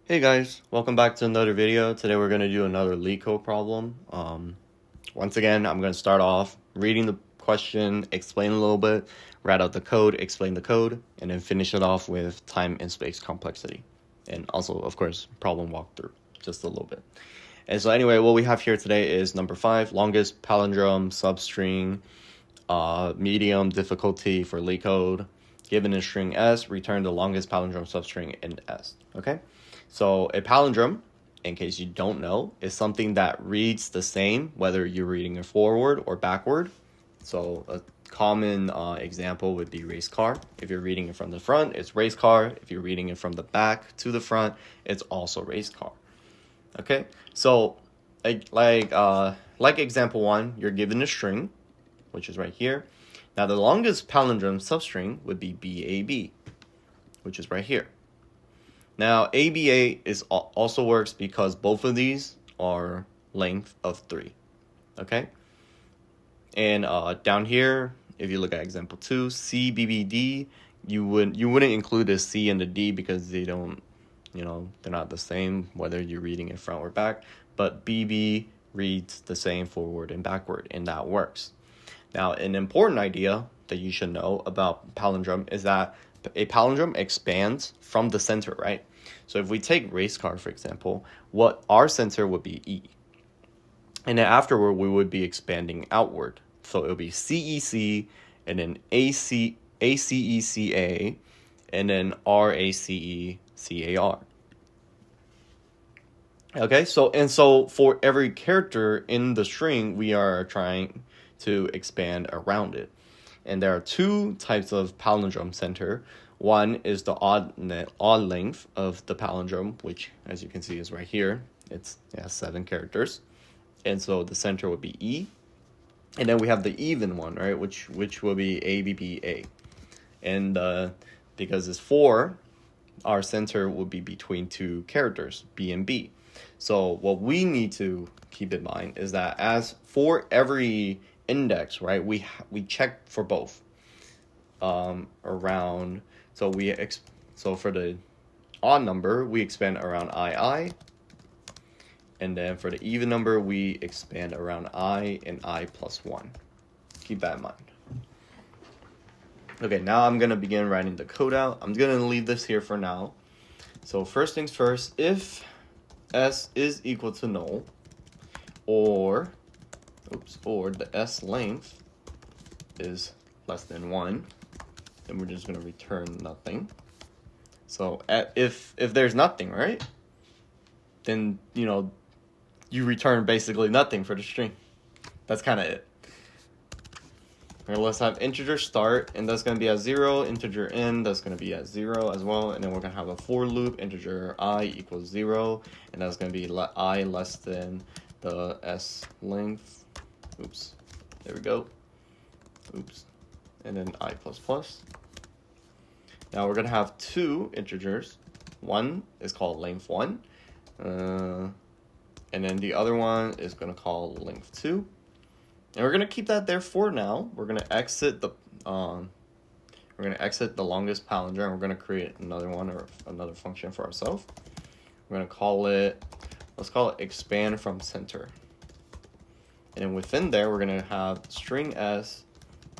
Hey guys, welcome back to another video. Today we're going to do another LeetCode problem. Once again, I'm going to start off reading the question, explain a little bit, write out the code, explain the code, and then finish it off with time and space complexity. And also, of course, problem walkthrough, just a little bit. And so anyway, what we have here today is number 5, longest palindrome substring, medium difficulty for LeetCode. Given a string S, return the longest palindrome substring in S. Okay? So a palindrome, in case you don't know, is something that reads the same whether you're reading it forward or backward. So a common example would be race car. If you're reading it from the front, it's race car. If you're reading it from the back to the front, it's also race car. Okay, so like example 1, you're given a string, which is right here. Now the longest palindrome substring would be BAB, which is right here. Now ABA also works because both of these are length of 3. Okay, and down here, if you look at example 2, CBBD, you wouldn't include the C and the D because they don't, they're not the same whether you're reading it front or back. But BB reads the same forward and backward, and that works. Now, an important idea that you should know about palindrome is that a palindrome expands from the center, right? So if we take race car, for example, what our center would be E. And then afterward, we would be expanding outward. So it would be CEC, and then ACECA, and then RACECAR. Okay, so for every character in the string, we are trying to expand around it. And there are 2 types of palindrome center. One is the odd length of the palindrome, which, as you can see, is right here. It has 7 characters. And so the center would be E. And then we have the even one, right, which will be ABBA. And because it's 4, our center will be between 2 characters, B and B. So what we need to keep in mind is that as for every index, right, we check for both around. So so for the odd number, we expand around I, and then for the even number, we expand around I and I plus 1. Keep that in mind. Okay, now I'm gonna begin writing the code out. I'm gonna leave this here for now. So first things first, if S is equal to null, or the S length is less than 1, then we're just going to return nothing. So if there's nothing, right, then you return basically nothing for the string. That's kind of it. Okay, let's have integer start, and that's going to be at 0. Integer end, that's going to be at 0 as well. And then we're going to have a for loop, integer I equals 0, and that's going to be I less than the S length. Oops, there we go. Oops, and then I plus plus. Now we're going to have 2 integers. One is called length 1, and then the other one is going to call length 2. And we're going to keep that there for now. We're going to exit the longest palindrome. We're going to create another one, or another function for ourselves. We're going to call it, let's call it expand from center. And then within there, we're going to have string S,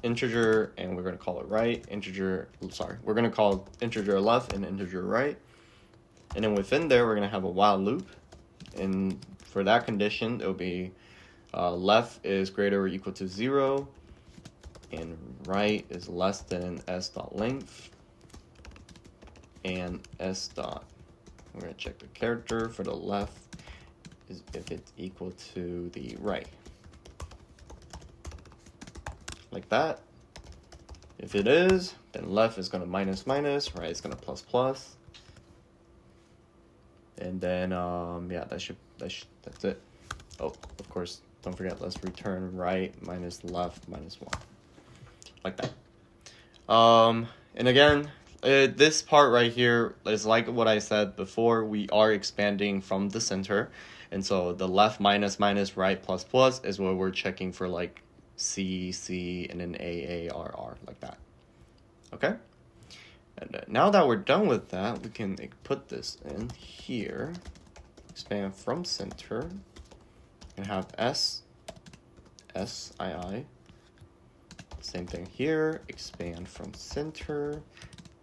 integer, and we're going to call it right, we're going to call integer left and integer right. And then within there, we're going to have a while loop. And for that condition, it'll be left is greater or equal to 0, and right is less than S dot length, and S dot, we're going to check the character for the left is if it's equal to the right. Like that. If it is, then left is going to minus minus, right is going to plus plus. And then yeah, that's it. Oh, of course, don't forget, let's return right minus left minus 1. Like that. And again, this part right here is like what I said before. We are expanding from the center, and so the left minus minus right plus plus is what we're checking for, like C, C, and then A, R, R, like that. Okay? And now that we're done with that, we can put this in here, expand from center, and have S, I. Same thing here, expand from center,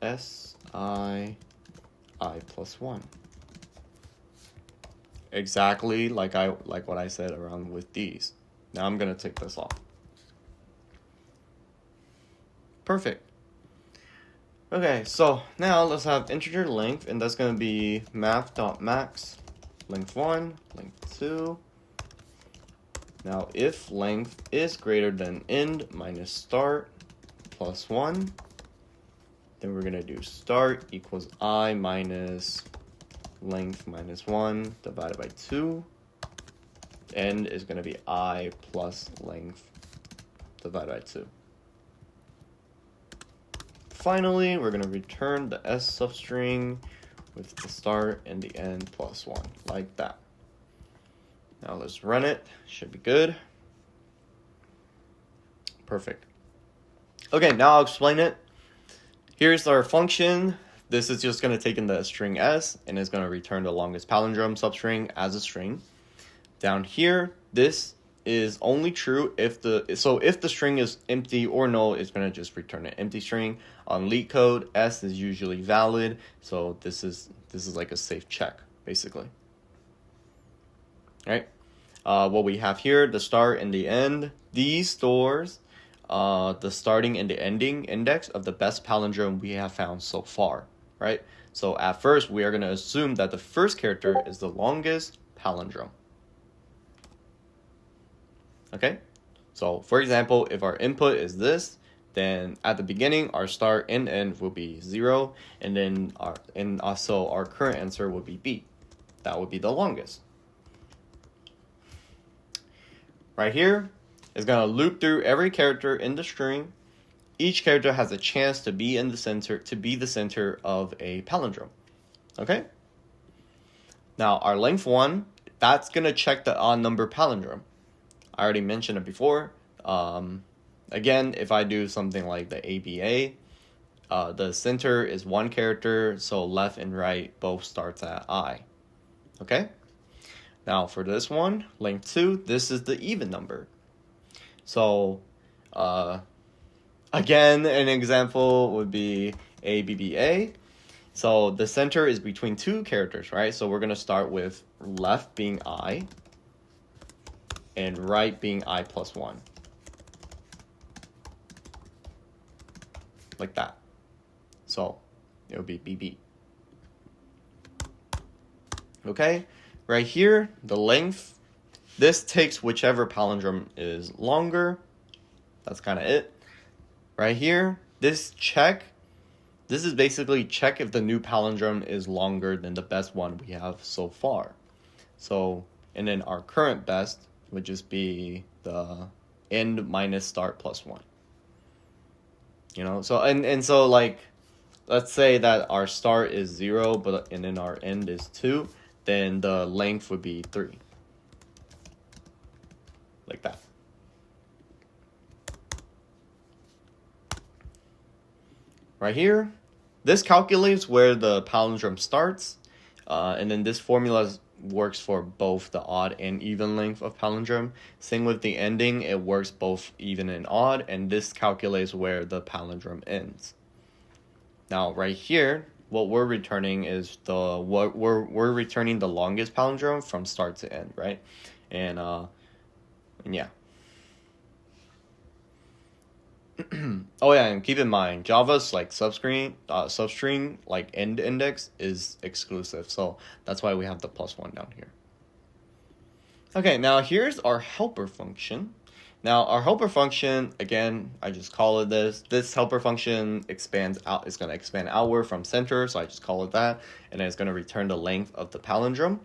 S, I plus 1. Exactly like what I said around with these. Now I'm gonna take this off. Perfect. Okay, so now let's have integer length, and that's gonna be math.max length 1, length 2. Now if length is greater than end minus start plus 1, then we're gonna do start equals I minus length minus 1 divided by 2. End is gonna be I plus length divided by 2. Finally, we're going to return the S substring with the start and the end plus 1, like that. Now let's run it. Should be good. Perfect. Okay, now I'll explain it. Here's our function. This is just going to take in the string S, and it's going to return the longest palindrome substring as a string. Down here, this is only true if the string is empty or null, it's going to just return an empty string. On LeetCode, S is usually valid, so this is like a safe check, basically. All right. What we have here, the start and the end, these stores the starting and the ending index of the best palindrome we have found so far, right? So at first, we are going to assume that the first character is the longest palindrome. Okay, so for example, if our input is this, then at the beginning, our start and end will be 0, and then also our current answer will be B. That would be the longest. Right here is going to loop through every character in the string. Each character has a chance to be in the center, to be the center of a palindrome. Okay? Now, our length 1, that's going to check the odd number palindrome. I already mentioned it before. Again, if I do something like the ABA, the center is one character, so left and right both starts at I. Okay? Now for this one, length 2, this is the even number. So, again, an example would be ABBA. So the center is between two characters, right? So we're going to start with left being I, and right being I plus 1. Like that. So it would be BB. Okay, right here, the length, this takes whichever palindrome is longer. That's kind of it. Right here, this is basically check if the new palindrome is longer than the best one we have so far. So, and then our current best would just be the end minus start plus 1. You know, so and so like, let's say that our start is 0, and then our end is 2, then the length would be 3. Like that. Right here, this calculates where the palindrome starts, and then this formula works for both the odd and even length of palindrome. Same with the ending, it works both even and odd, and this calculates where the palindrome ends. Now right here, what we're returning is we're returning the longest palindrome from start to end, right? And yeah. Oh yeah, and keep in mind, Java's like substring like end index is exclusive, so that's why we have the +1 down here. Okay, now here's our helper function. Now our helper function, again, I just call it this. This helper function expands out. It's going to expand outward from center, so I just call it that, and then it's going to return the length of the palindrome.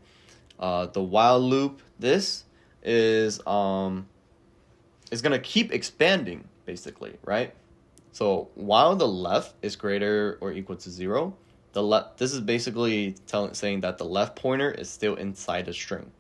The while loop, this is going to keep expanding, basically, right? So while the left is greater or equal to 0, this is basically saying that the left pointer is still inside the string.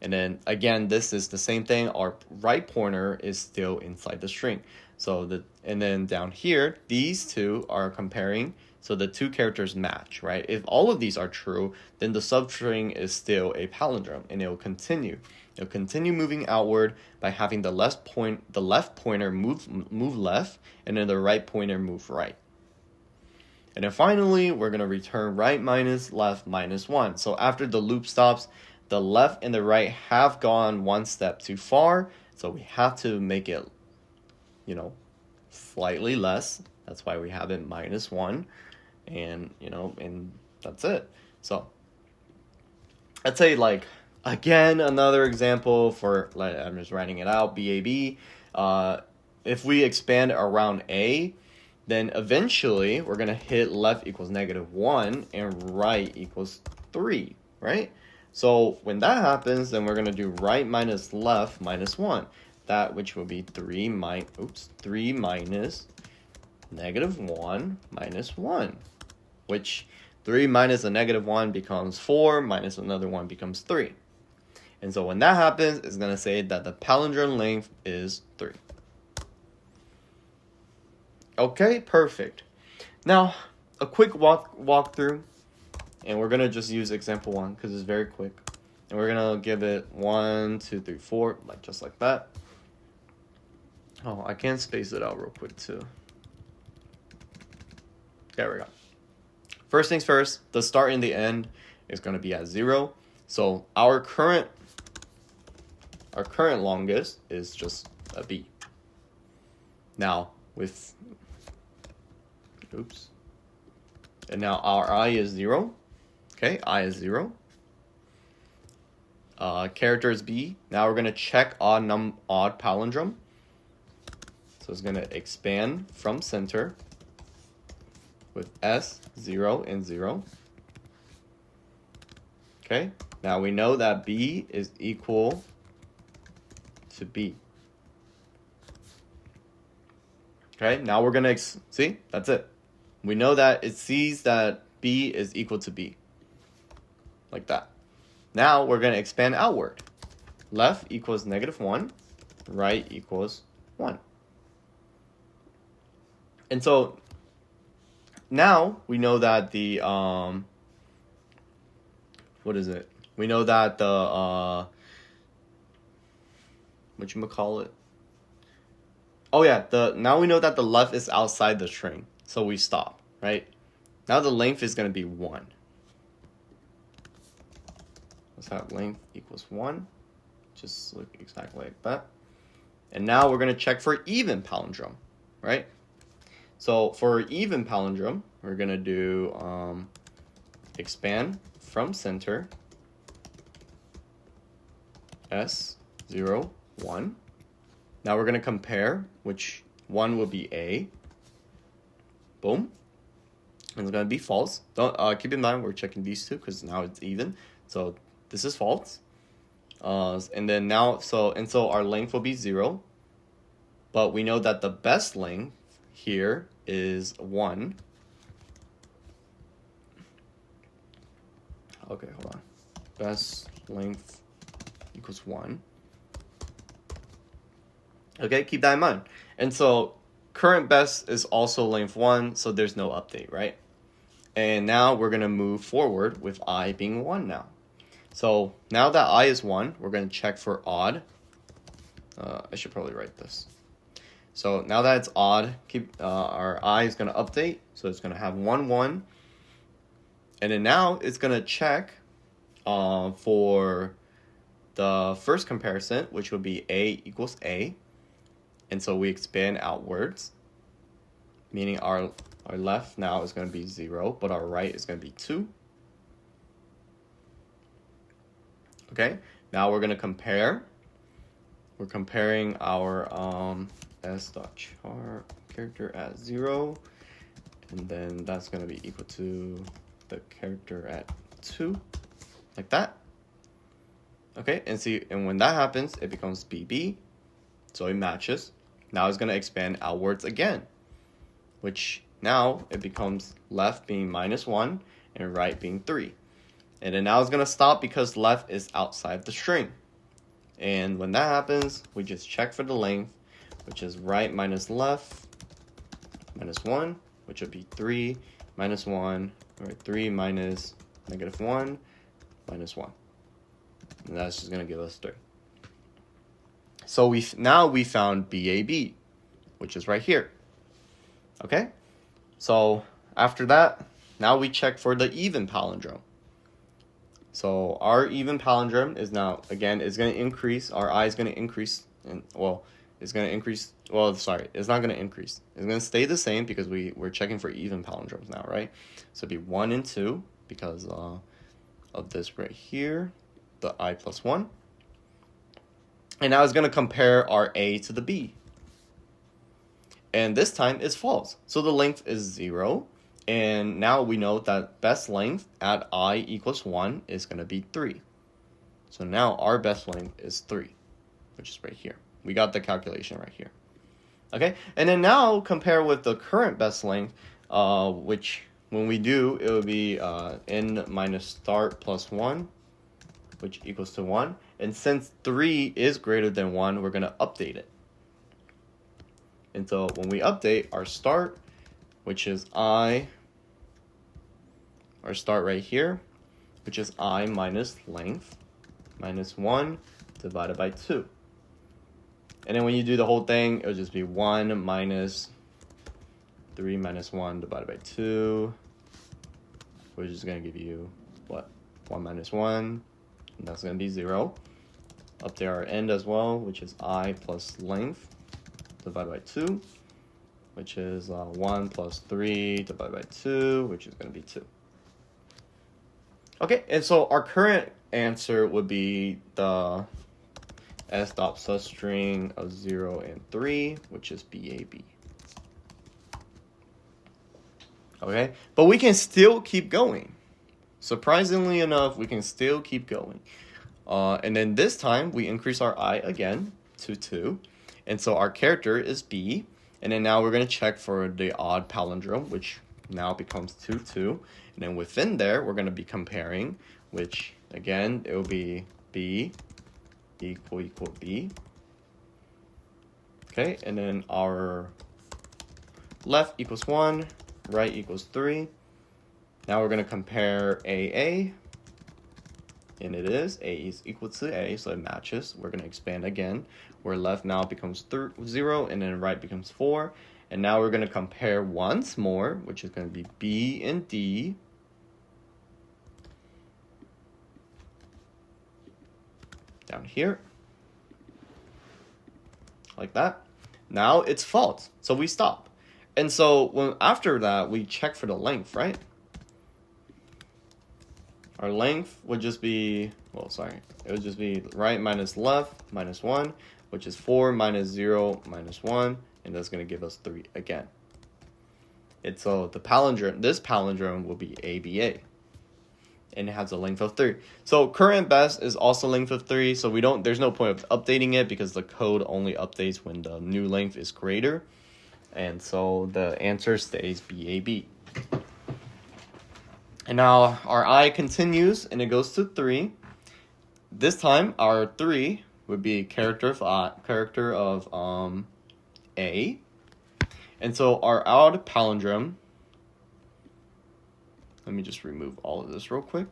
And then again, this is the same thing. Our right pointer is still inside the string. So and then down here, these two are comparing. So the two characters match, right? If all of these are true, then the substring is still a palindrome, and it will continue. It'll continue moving outward by having the left pointer move left, and then the right pointer move right. And then finally, we're going to return right minus left minus 1. So after the loop stops, the left and the right have gone one step too far. So we have to make it, slightly less. That's why we have it minus 1. And, and that's it. So I'd say, again, another example for, I'm just writing it out, BAB. If we expand around A, then eventually we're going to hit left equals -1 and right equals 3, right? So when that happens, then we're going to do right minus left minus 1. That which will be 3 minus -1 minus 1. Which 3 minus a -1 becomes 4, minus another 1 becomes 3. And so when that happens, it's going to say that the palindrome length is 3. Okay, perfect. Now, a quick walkthrough, and we're going to just use example 1 because it's very quick. And we're going to give it 1, 2, 3, 4, just like that. Oh, I can space it out real quick too. There we go. First things first, the start and the end is going to be at 0. So our current longest is just a B. Now with and now our I is 0. Okay, I is 0. Character is B. Now we're gonna check odd palindrome. So it's gonna expand from center with S 0 and 0. Okay, now we know that B is equal to B. Okay, now we're gonna see, that's it. We know that it sees that B is equal to B. Like that. Now we're gonna expand outward. Left equals -1, right equals 1. And so now we know that the we know that the whatchamacallit? Oh yeah, now we know that the left is outside the string. So we stop, right? Now the length is going to be 1. Let's have length equals 1. Just look exactly like that. And now we're going to check for even palindrome, right? So for even palindrome, we're going to do expand from center S 0 1. Now we're going to compare, which 1 will be A. Boom. And it's going to be false. Don't keep in mind we're checking these two because now it's even. So this is false. And then now so our length will be 0. But we know that the best length here is 1. Okay, hold on. Best length equals 1. Okay, keep that in mind. And so current best is also length 1, so there's no update, right? And now we're going to move forward with I being 1 now. So now that I is 1, we're going to check for odd. I should probably write this. So now that it's odd, our I is going to update. So it's going to have 1, 1. And then now it's going to check for the first comparison, which will be A equals A. And so we expand outwards, meaning our left now is going to be 0, but our right is going to be 2. Okay, now we're going to compare. We're comparing our s.char character at 0, and then that's going to be equal to the character at 2, like that. Okay, and when that happens, it becomes BB, so it matches. Now it's going to expand outwards again, which now it becomes left being -1 and right being 3. And then now it's going to stop because left is outside the string. And when that happens, we just check for the length, which is right minus left minus 1, which would be 3, minus 1, or 3 minus negative 1 minus 1. And that's just going to give us 3. So now we found BAB, which is right here. Okay? So after that, now we check for the even palindrome. So our even palindrome is now, again, is going to increase. Our I is going to increase. It's going to increase. Well, sorry, it's not going to increase. It's going to stay the same because we're checking for even palindromes now, right? So it'd be 1 and 2 because of this right here, the I plus 1. And now it's going to compare our A to the B. And this time it's false. So the length is 0. And now we know that best length at I equals 1 is going to be 3. So now our best length is 3, which is right here. We got the calculation right here. Okay, and then now compare with the current best length, which when we do, it will be n minus start plus 1, which equals to 1. And since 3 is greater than 1, we're going to update it. And so when we update our start, which is our start right here, which is I minus length, minus 1 divided by 2. And then when you do the whole thing, it'll just be 1 minus 3 minus 1 divided by 2, which is going to give you, what, 1 minus 1, and that's going to be 0. Update our end as well, which is I plus length divided by 2, which is 1 plus 3 divided by 2, which is going to be 2. Okay, and so our current answer would be the s dot substring of 0 and 3, which is BAB. Okay, but we can still keep going. Surprisingly enough, we can still keep going. And then this time, we increase our I again to 2. And so our character is B. And then now we're going to check for the odd palindrome, which now becomes 2, 2. And then within there, we're going to be comparing, which, again, it will be B equal B. Okay, and then our left equals 1, right equals 3. Now we're going to compare AA. And it is. A is equal to A, so it matches. We're going to expand again, where left now becomes 0, and then right becomes 4. And now we're going to compare once more, which is going to be B and D. Down here. Like that. Now it's false, so we stop. And so after that, we check for the length, right? Our length would just be, it would just be right minus left minus 1, which is 4 minus 0 minus 1, and that's going to give us 3 again. And so the palindrome, this palindrome will be ABA, and it has a length of 3. So current best is also length of 3, so there's no point of updating it because the code only updates when the new length is greater. And so the answer stays BAB. And now our I continues, and it goes to 3. This time, our 3 would be character of A. And so our odd palindrome, let me just remove all of this real quick.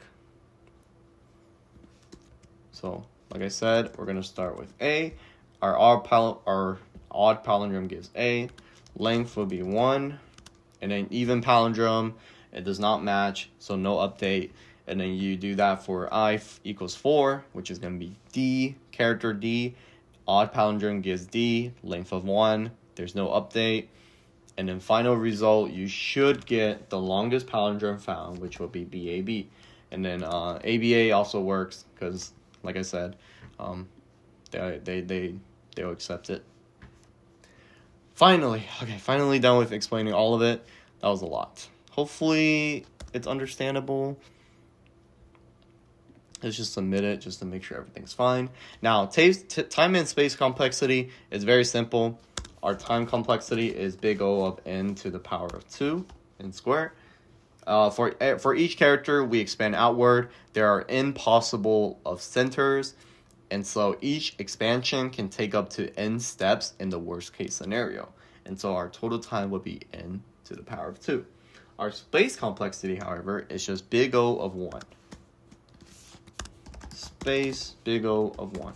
So, like I said, we're going to start with A. Our odd palindrome gives A. Length will be 1. And then even palindrome, it does not match, so no update. And then you do that for I equals 4, which is going to be D, character D. Odd palindrome gives D, length of 1. There's no update. And then final result, you should get the longest palindrome found, which will be BAB. And then ABA also works because, like I said, they'll accept it. Finally done with explaining all of it. That was a lot. Hopefully it's understandable. Let's just submit it just to make sure everything's fine. Now, time and space complexity is very simple. Our time complexity is big O of n to the power of 2 n squared. For each character, we expand outward. There are n possible of centers. And so each expansion can take up to n steps in the worst case scenario. And so our total time would be n to the power of 2. Our space complexity, however, is just big O of 1. Space big O of 1.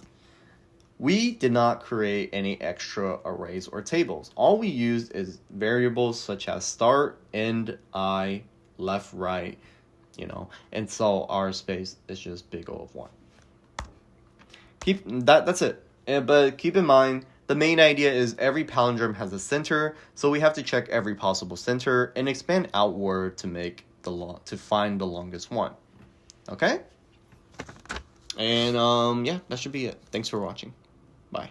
We did not create any extra arrays or tables. All we used is variables such as start, end, I, left, right, and so our space is just big O of 1. That's it. But keep in mind, the main idea is every palindrome has a center, so we have to check every possible center and expand outward to find the longest one. Okay? And yeah, that should be it. Thanks for watching. Bye.